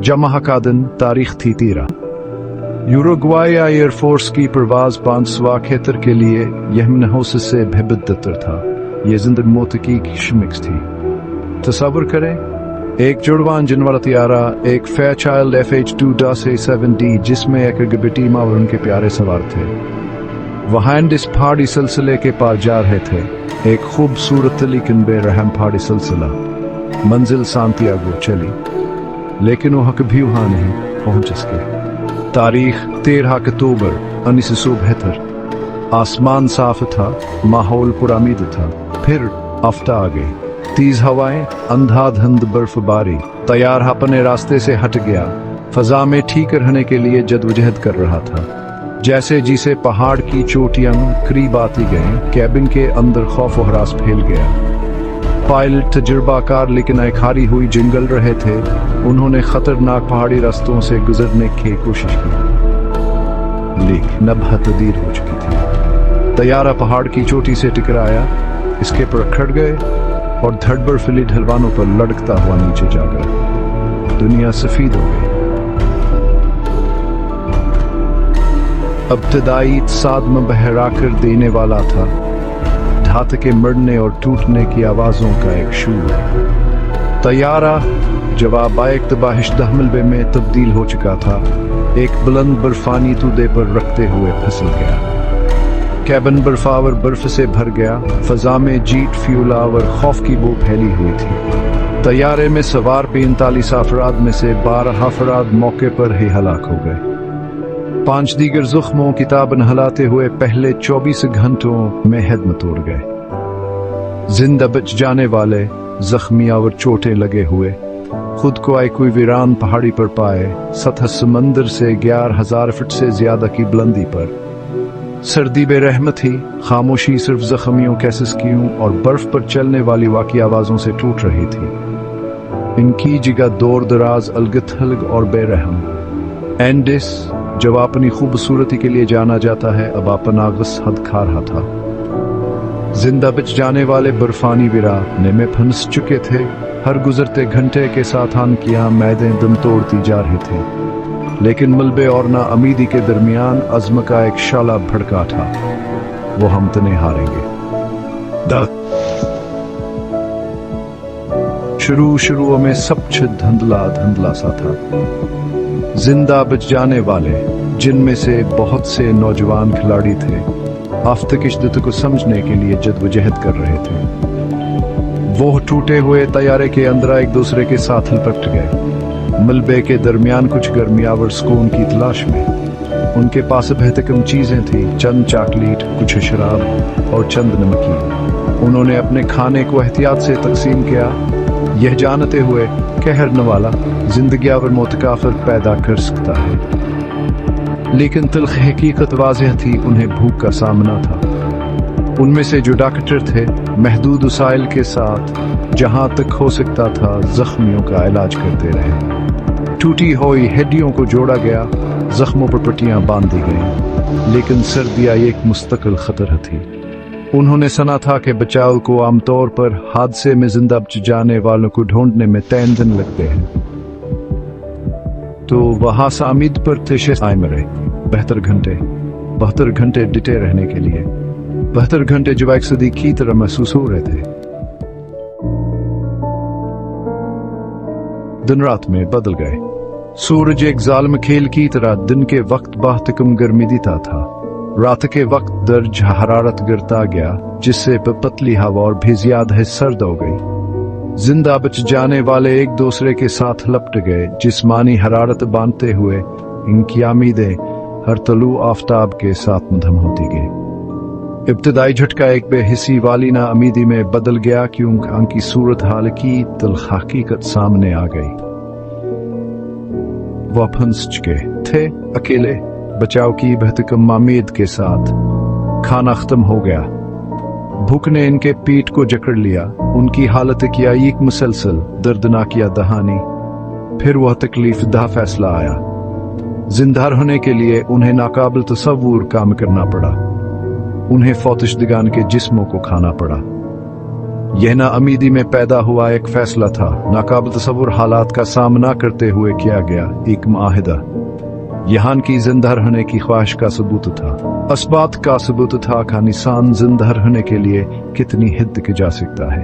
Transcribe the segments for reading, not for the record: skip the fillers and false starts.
जमा का दिन, तारीख थी 13। यूरुग्वाई एयरफोर्स की परवाज 500 खेतर के लिए यमनहोस से भेबदतर था। ये जिंदगी मौत की शिमिक्स थी। तस्वर करें, एक जुड़वा इंजन वाला तैयारा, एक फेयरचाइल्ड FH-2-A7D जिसमें एक गबिटीमा और उनके प्यारे सवार थे, वहां इस पहाड़ी सिलसिले के पार जा रहे थे। एक खूबसूरत लेकिन बेरहम पहाड़ी सिलसिला। मंजिल सांतियागो चली, लेकिन वो कभी वहां नहीं पहुंच सके। तारीख 13 अक्टूबर 1972। आसमान साफ था, माहौल पुरामीद था। फिर आफ्ता आ गई, तेज हवाएं, अंधाधुंध बर्फबारी। तैयार अपने रास्ते से हट गया, फजा में ठीक रहने के लिए जद्दोजहद कर रहा था। जैसे जिसे पहाड़ की चोटियां करीब आती गईं, कैबिन के अंदर खौफ और हरास फैल गया। पायलट तजुर्बाकार लेकिन आखारी हुई जंगल रहे थे। उन्होंने खतरनाक पहाड़ी रास्तों से गुजरने की कोशिश की, लेकिन अब तदीर हो चुकी थी। तैयारा पहाड़ की चोटी से टकराया, इसके पर खड़ गए और धड़ बर्फीली ढलवानों पर लड़कता हुआ नीचे जा गया। दुनिया सफेद हो गई। इब्तदाई सादमा बहरा कर देने वाला था, धात के मरने और टूटने की आवाजों का एक शूर। तैयारा जवाब बाहिश मलबे में तब्दील हो चुका था। एक बुलंद बर्फानी तूदे पर रखते हुए फिसल गया। कैबिन बर्फावर बर्फ से भर गया। फजा में जीट फ्यूल और खौफ की बू फैली हुई थी। तैयारे में सवार 45 अफराद में से 12 अफराद मौके पर ही हलाक हो गए। 5 दीगर जुख्मों की ताबन हलाते हुए पहले 24 घंटों में हदम तोड़ गए। जिंदा बच जाने वाले जख्मी और चोटें लगे हुए खुद को कोई वीरान पहाड़ी पर पाए, सतह समंदर से 11,000 फुट से ज्यादा की बुलंदी पर। सर्दी बेरहम थी, खामोशी सिर्फ जख्मियों के सिसकियों और बर्फ पर चलने वाली वाकी आवाजों से टूट रही थी। इनकी जगह दूर दराज, अलग थलग और बेरहम एंडिस, जब अपनी खूबसूरती के लिए जाना जाता है, अब अपना हद खा रहा था। जिंदा बच जाने वाले बर्फानी वीराने में फंस चुके थे। हर गुजरते घंटे के साथ आनकियां मैदें दम तोड़ती जा रहे थे, लेकिन मलबे और ना अमीदी के दरमियान अज़्म का एक शाला भड़का था, वो हम तो नहीं हारेंगे। शुरू में सब कुछ धुंधला सा था। जिंदा बच जाने वाले, जिनमें से बहुत से नौजवान खिलाड़ी थे, आफ्त की शिद्दत को समझने के लिए जद्दोजहद कर रहे थे। वो टूटे हुए तैयारे के अंदर एक दूसरे के साथ लिपट गए, मलबे के दरमियान कुछ गर्मियावर सुकून की तलाश में। उनके पास बेहतकम चीजें थी, चंद चॉकलेट, कुछ शराब और चंद नमकीन। उन्होंने अपने खाने को एहतियात से तकसीम किया, यह जानते हुए कहरने वाला जिंदगी और मौत का फर्क पैदा कर सकता है। लेकिन तिल्ख हकीकत वाज़ेह थी, उन्हें भूख का सामना था। उनमें से जो डॉक्टर थे, महदूद वसाइल के साथ जहां तक हो सकता था जख्मियों का इलाज करते रहे। टूटी हुई हड्डियों को जोड़ा गया, जख्मों पर पट्टियां बांध दी गईं, लेकिन सर्दियां एक मुस्तकिल खतरा थी। उन्होंने सुना था कि बचाव को आमतौर पर हादसे में जिंदा बच जाने वालों को ढूंढने में 3 दिन लगते हैं, तो वहां सामिद पर थे आए मरे 72 घंटे डिटे रहने के लिए। 72 घंटे जो एक सदी की तरह महसूस हो रहे थे, दिन रात में बदल गए। सूरज एक जालिम खेल की तरह दिन के वक्त बहुत कम गर्मी देता था, रात के वक्त दर्ज हरारत गिरता गया, जिससे पतली हवा और भी ज्यादा सर्द हो गई। जिंदा बच जाने वाले एक दूसरे के साथ लपट गए, जिस्मानी हरारत बांधते हुए इनकी उम्मीदें हर तलू आफताब के साथ मधम होती गई। इब्तदाई झटका एक बेहिसी वाली ना उम्मीदी में बदल गया, क्योंकि उनकी सूरत हाल की तल्ख हकीकत सामने आ गई। वह फंस चुके थे, अकेले, बचाव की बेहतकम उम्मीद के साथ। खाना खत्म हो गया, भूख ने इनके पीठ को जकड़ लिया। उनकी हालत किया एक मुसलसल दर्दनाक या दहानी। फिर वह तकलीफ दा फैसला आया, जिंदा रहने के लिए उन्हें नाकाबिल तसव्वुर काम करना पड़ा। उन्हें फौतशदगान के जिस्मों को खाना पड़ा। यह नाउमीदी में पैदा हुआ एक फैसला था, नाकाबिल तसव्वुर हालात का सामना करते हुए किया गया एक माहिदा। यहाँ की जिंदा रहने की ख्वाहिश का सबूत था, इस बात का सबूत था कि इंसान जिंदा रहने के लिए कितनी हद की जा सकता है।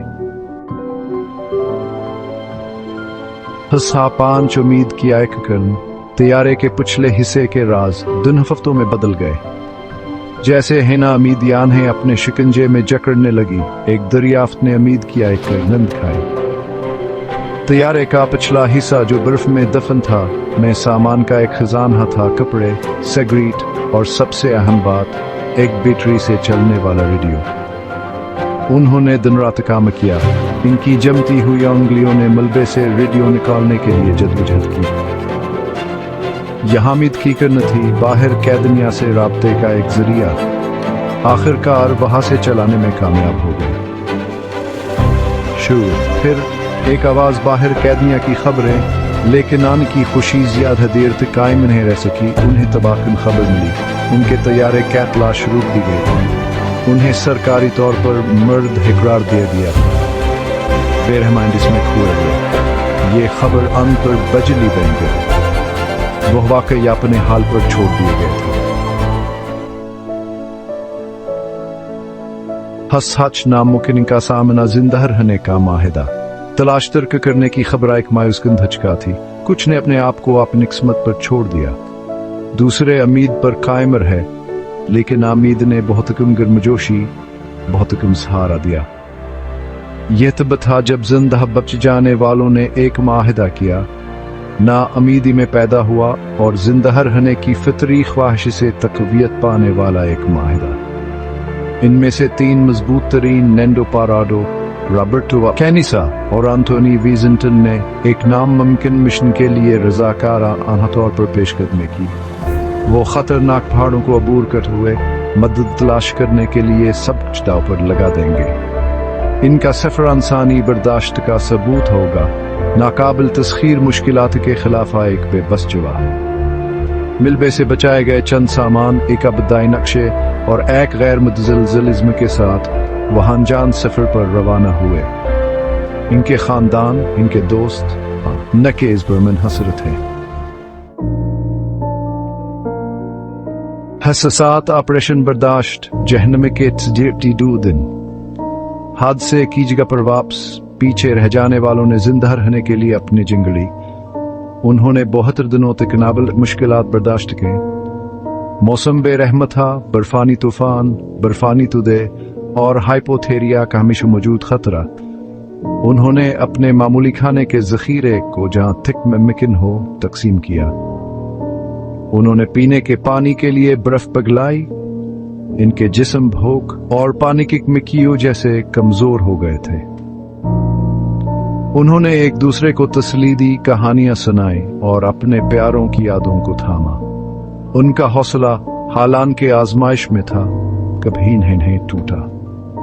हिस्सा 5 उम्मीद किया एक कर्म तैयारे के पिछले हिस्से के राज 2 हफ्तों में बदल गए। जैसे हिना अमीदियान है अपने शिकंजे में जकड़ने लगी, एक दरियाफ्त ने उम्मीद किया एक नंद खाए। तैयारे का पिछला हिस्सा जो बर्फ में दफन था, में सामान का एक खजाना था, कपड़े, सिगरेट और सबसे अहम बात, एक बैटरी से चलने वाला रेडियो। उन्होंने दिन रात काम किया, इनकी जमती हुई उंगलियों ने मलबे से रेडियो निकालने के लिए जद्दोजहद की। यहाँ उम्मीद की करन थी बाहर कैदनिया से राब्ते का एक जरिया, आखिरकार वहां से चलाने में कामयाब हो गए। फिर एक आवाज बाहर कैदनिया की खबरें, लेकिन आन की खुशी ज्यादा देर तक कायम नहीं रह सकी। उन्हें तबाहकुन खबर मिली, उनके तैयारे कैतलाश रोक दी गई, उन्हें सरकारी तौर पर मर्द करार दे दिया था। बेरहमान जिसमें खोया गया, ये खबर अन पर बजली बन गई, वह वाकई अपने हाल पर छोड़ दिए गए थे। हच नामुमकिन का सामना जिंदा रहने का माहिदा, तलाश तर्क करने की खबर एक मायूस कुन धचका थी। कुछ ने अपने आप को अपनी किस्मत पर छोड़ दिया, दूसरे उम्मीद पर कायम रहे, लेकिन उम्मीद ने बहुत कम गर्मजोशी, बहुत कम सहारा दिया। यह तब था जब जिंदा बच जाने वालों ने एक माहिदा किया, ना उम्मीदी में पैदा हुआ और जिंदा रहने की फितरी ख्वाहिश से तकवीयत पाने वाला एक माहिदा। इनमें से 3 मजबूत तरीन, नैंडो पाराडो, रॉबर्टो कैनिसा और एंथोनी विजेंटन ने एक नामुमकिन मिशन के लिए रजाकाराना तौर पर पेशकदमी की। वो खतरनाक पहाड़ों को अबूर करते हुए मदद तलाश करने के लिए सब कुछ दांव पर लगा देंगे। इनका सफर इंसानी बर्दाश्त का सबूत होगा, नाकाबिल तस्खीर मुश्किलात के खिलाफ एक बेबस जवाब। मिलबे से बचाए गए चंद सामान, एक अबदाई नक्शे और एक गैर मुतज़लज़ल इज़्म के साथ वहां जान सफर पर रवाना हुए। इनके खानदान, इनके दोस्त न के इस पर मुनहसर थे। हसासात ऑपरेशन बर्दाश्त, जहन्नम के 2 दिन। हादसे की जगह पर वापस पीछे रह जाने वालों ने जिंदा रहने के लिए अपनी जिंगड़ी। उन्होंने 72 दिनों तक नाबल मुश्किलात बर्दाश्त के। मौसम बेरहम था, बर्फानी तूफान, बर्फानी तुदे और हाइपोथेरिया का हमेशा मौजूद खतरा। उन्होंने अपने मामूली खाने के जखीरे को जहां तक मुमकिन हो तकसीम किया। उन्होंने पीने के पानी के लिए बर्फ पिघलाई। इनके जिस्म भूख और पानी की मिकियों जैसे कमजोर हो गए थे। उन्होंने एक दूसरे को तसली दी, कहानियां सुनाई और अपने प्यारों की यादों को थामा। उनका हौसला हालान के आजमाइश में था, कभी नहीं टूटा।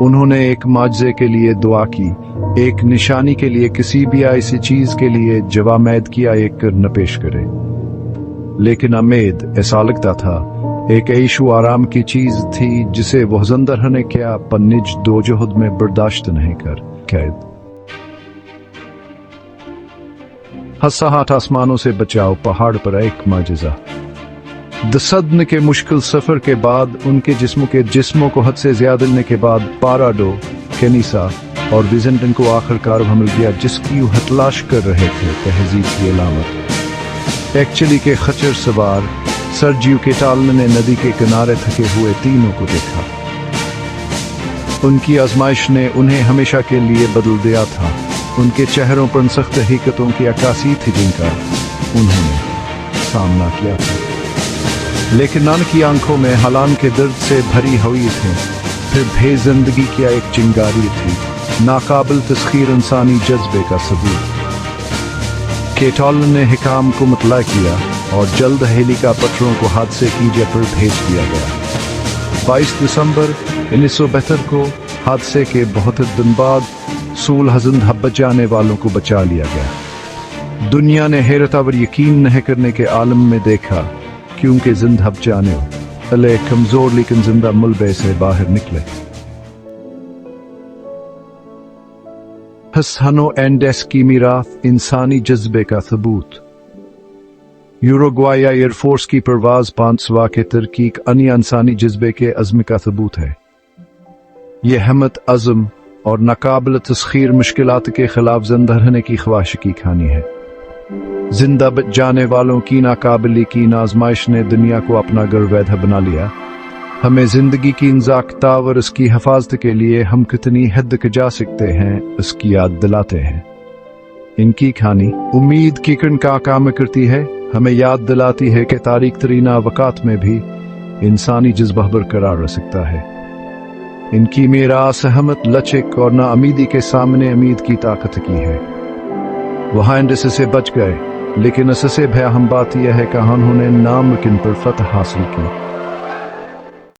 उन्होंने एक माजजे के लिए दुआ की, एक निशानी के लिए, किसी भी ऐसी चीज के लिए जवामेद किया एक कर न पेश करे। लेकिन उम्मीद ऐसा लगता था एक ऐशो आराम की चीज थी जिसे वह जिंदा रहने क्या पन्निज दोजहद में बर्दाश्त नहीं कर कैद। हसाहट आसमानों से बचाओ, पहाड़ पर एक माजिजा। दसदन के मुश्किल सफर के बाद, उनके जिस्मों को हद से ज्यादा लेने के बाद, पाराडो, कैनिसा और विजेंटन को आखिरकार वह मिल गया जिसकी वह तलाश कर रहे थे, तहजीब की अलामत। एक्चुअली के खच्चर सवार सर्जियो केटालन ने नदी के किनारे थके हुए तीनों को देखा। उनकी आजमाइश ने उन्हें हमेशा के लिए बदल दिया था। उनके चेहरों पर सख्त हकीकतों की अक्कासी थी जिनका उन्होंने सामना किया था, लेकिन नान की आंखों में हालान के दर्द से भरी हुई थी। फिर भी जिंदगी की एक चिंगारी थी, नाकाबिल तस्खीर इंसानी जज्बे का सबूत। केटालन ने हिकाम को मुतला किया और जल्द हेलीकॉप्टरों को हादसे की जगह पर भेज दिया गया। 22 दिसंबर 1972 को हादसे के 72 दिन बाद सूल जिंदा बच जाने वालों को बचा लिया गया। दुनिया ने हैरतावर यकीन नहीं करने के आलम में देखा, क्योंकि जिंदा बच जाने वाले कमजोर लेकिन जिंदा मलबे से बाहर निकले। حسنو اینڈیس کی میراث انسانی جذبے کا ثبوت۔ یوروگوایا ایئر فورس کی پرواز 500 کے ترکیک انسانی جذبے کے عزم کا ثبوت ہے۔ یہ ہمت، عزم اور ناقابل تسخیر مشکلات کے خلاف زندہ رہنے کی خواہش کی کہانی ہے۔ زندہ بچ جانے والوں کی ناقابل یقین آزمائش نے دنیا کو اپنا گھر ویدھا بنا لیا۔ ہمیں زندگی کی نزاکت اور اس کی حفاظت کے لیے ہم کتنی حد تک جا سکتے ہیں اس کی یاد دلاتے ہیں۔ ان کی کہانی امید کی کرن کا کام کرتی ہے، ہمیں یاد دلاتی ہے کہ تاریک ترین اوقات میں بھی انسانی جذبہ برقرار رہ سکتا ہے۔ ان کی میراث ہمت، لچک اور نا امیدی کے سامنے امید کی طاقت کی ہے۔ وہاں اس سے بچ گئے، لیکن اس سے بھیا ہم بات یہ ہے کہ انہوں نے ناممکن پر فتح حاصل کی۔